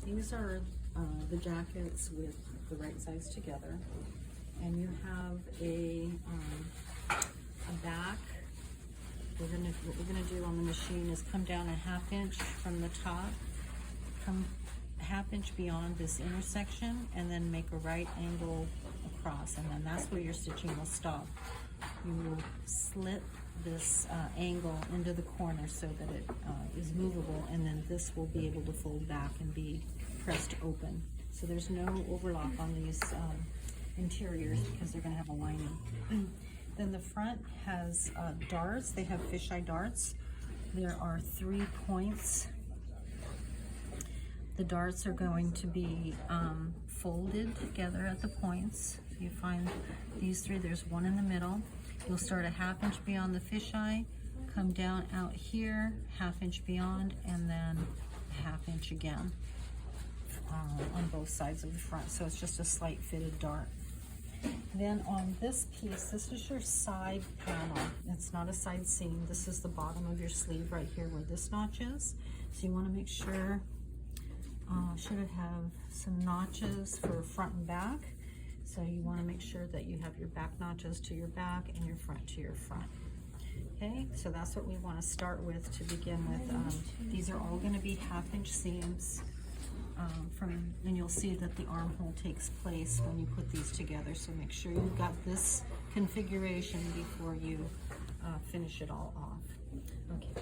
these are the jackets with the right size together, and you have a back. What we're gonna do on the machine is come down a 1/2 inch from the top, come 1/2 inch beyond this intersection, and then make a right angle across, and then that's where your stitching will stop. You will slit this angle into the corner so that it is movable, and then this will be able to fold back and be pressed open. So there's no overlock on these interiors because they're going to have a lining. Then the front has darts. They have fisheye darts. There are 3 points. The darts are going to be folded together at the points. So you find these 3, there's one in the middle. You'll start a 1/2 inch beyond the fisheye, come down out here, 1/2 inch beyond, and then a 1/2 inch again on both sides of the front. So it's just a slight fitted dart. Then on this piece, this is your side panel. It's not a side seam. This is the bottom of your sleeve right here where this notch is. So you want to make sure, should it have some notches for front and back? So you want to make sure that you have your back notches to your back and your front to your front. Okay, so that's what we want to start with to begin with. These are all going to be 1/2 inch seams. And you'll see that the armhole takes place when you put these together, so make sure you've got this configuration before you finish it all off. Okay.